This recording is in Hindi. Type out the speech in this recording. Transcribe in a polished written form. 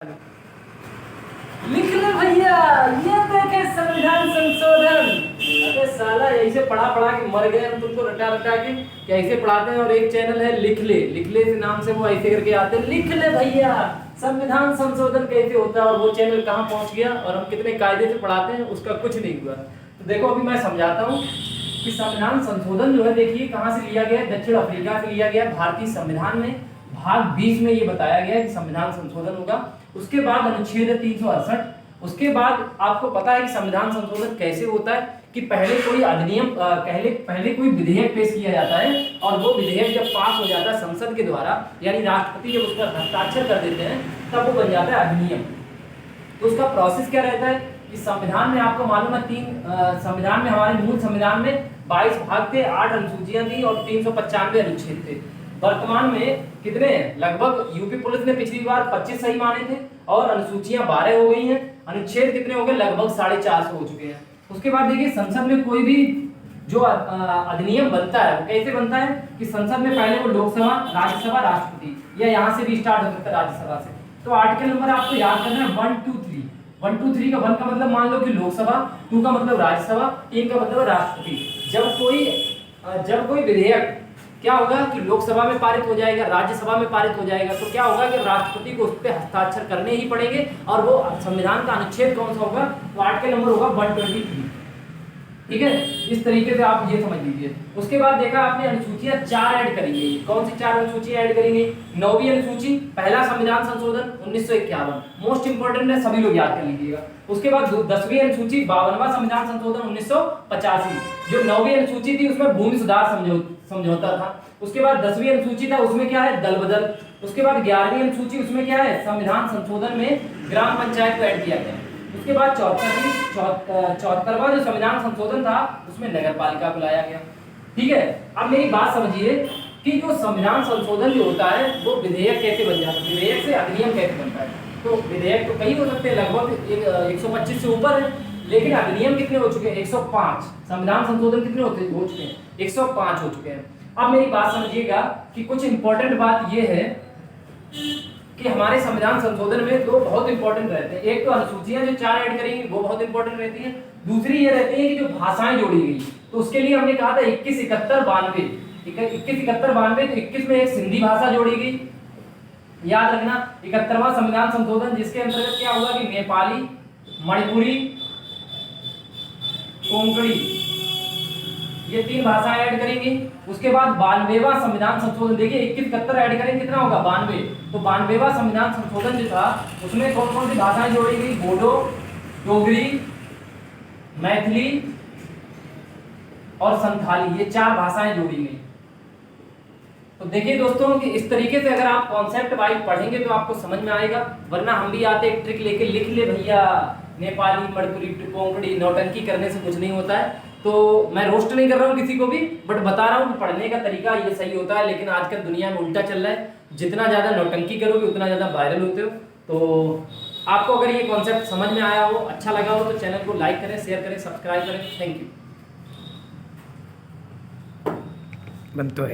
लिख ले भैया, ये देखे संविधान संशोधन। अरे साला ऐसे पढ़ा पढ़ा के मर गए हम तुमको रटा रटा के कैसे पढ़ाते हैं। और एक चैनल है लिख ले से नाम से, वो ऐसे करके आते हैं लिख ले भैया संविधान संशोधन कैसे होता है, और वो चैनल कहाँ पहुंच गया और हम कितने कायदे से पढ़ाते हैं उसका कुछ नहीं हुआ। तो देखो अभी मैं समझाता हूँ कि संविधान संशोधन जो है, देखिए कहाँ से लिया गया है, दक्षिण अफ्रीका से लिया गया भारतीय संविधान में भाग 20 में ये बताया गया है कि संविधान संशोधन होगा। उसके बाद अनुच्छेद 368। उसके बाद आपको पता है कि संविधान संशोधन कैसे होता है कि पहले कोई अधिनियम पहले कोई विधेयक पेश किया जाता है, और वो विधेयक जब पास हो जाता है संसद के द्वारा, यानी राष्ट्रपति जब उस पर हस्ताक्षर कर देते हैं, तब वो बन जाता है अधिनियम। तो उसका प्रोसेस क्या रहता है कि संविधान में आपको मालूम है संविधान में, हमारे मूल संविधान में 22 भाग थे, 8 अनुसूचियां थी और 395 अनुच्छेद थे। वर्तमान में कितने हैं? लगभग यूपी पुलिस ने पिछली बार 25 सही माने थे और अनुसूचियां 12 हो गई हैं। अनुच्छेद कितने हो गए? लगभग 450 हो चुके हैं। उसके बाद देखिए संसद में कोई भी जो अधिनियम बनता है वो कैसे बनता है कि संसद में पहले वो लोकसभा, राज्यसभा, राष्ट्रपति, या यहाँ से भी स्टार्ट हो सकता है राज्यसभा से। तो आर्टिकल नंबर आपको याद करना है 1 2 3। 1 2 3 का 1 का मतलब मान लो कि लोकसभा, 2 का मतलब राज्यसभा, 3 का मतलब राष्ट्रपति। जब कोई विधेयक क्या होगा कि लोकसभा में पारित हो जाएगा, राज्यसभा में पारित हो जाएगा, तो क्या होगा कि राष्ट्रपति को उस पर हस्ताक्षर करने ही पड़ेंगे। और वो संविधान का अनुच्छेद कौन सा होगा? तो आर्टिकल नंबर होगा 123। ठीक है, इस तरीके से आप ये समझ लीजिए। उसके बाद देखा आपने अनुसूचियां 4 ऐड करेंगे। कौन सी 4 अनुसूचियां ऐड करेंगे? 9वीं अनुसूची, पहला संविधान संशोधन 1951, मोस्ट इंपोर्टेंट है, सभी लोग याद कर लीजिएगा। उसके बाद 10वीं अनुसूची, 52वां संविधान संशोधन 1985, जो 9वीं अनुसूची थी उसमें भूमि सुधार समझौता था। उसके बाद 10वीं अनुसूची था, उसमें क्या है? दल बदल। उसके बाद 11वीं अनुसूची, उसमें क्या है? संविधान संशोधन में ग्राम पंचायत को ऐड किया गया। उसके बाद 74वां जो संविधान संशोधन था उसमें नगर पालिका को लाया गया। ठीक है, अब मेरी बात समझिए कि जो संविधान संशोधन जो होता है वो विधेयक कैसे बन जाता है, विधेयक से अधिनियम कैसे बनता है। तो विधेयक तो कई हो सकते हैं, लगभग 125 से ऊपर है, लेकिन अधिनियम कितने हो चुके हैं? 105। संविधान संशोधन कितने हो चुके हैं? 105 हो चुके हैं। अब मेरी बात समझिएगा कि कुछ इंपॉर्टेंट बात यह है कि हमारे संविधान संशोधन में 2 बहुत इंपॉर्टेंट रहते हैं। एक तो अनुसूचियां जो 4 ऐड करेंगी वो बहुत इंपॉर्टेंट रहती है। दूसरी ये रहती है कि जो भाषाएं जोड़ी गई, तो उसके लिए हमने कहा था 21 71 92। 21 71 92, तो 21 में एक सिंधी भाषा जोड़ी गई, याद रखना। 71वां संविधान संशोधन जिसके अंतर्गत क्या हुआ कि नेपाली, मणिपुरी, कोंकणी, ये 3 भाषाएं ऐड करेंगे। उसके बाद 92वां संविधान संशोधन, देखिए 21 71 ऐड करेंगे कितना होगा? 92। तो 92वां संविधान संशोधन जो था उसमें कौन कौन सी भाषाएं जोड़ी गई? बोडो, डोगरी, मैथिली और संथाली, ये 4 भाषाएं जोड़ी गई। तो देखिए दोस्तों कि इस तरीके से अगर आप कॉन्सेप्ट वाइज पढ़ेंगे तो आपको समझ में आएगा, वरना हम भी आते एक ट्रिक लेके लिख ले भैया नेपाली, मणिपुरी, कोंकणी, नौटंकी करने से कुछ नहीं होता है। तो मैं रोस्ट नहीं कर रहा हूँ किसी को भी, बट बता रहा हूँ कि पढ़ने का तरीका ये सही होता है। लेकिन आजकल दुनिया में उल्टा चल रहा है, जितना ज़्यादा नौटंकी करोगे उतना ज़्यादा वायरल होते हो। तो आपको अगर ये कॉन्सेप्ट समझ में आया हो, अच्छा लगा हो, तो चैनल को लाइक करें, शेयर करें, सब्सक्राइब करें। Thank you. बनतो है।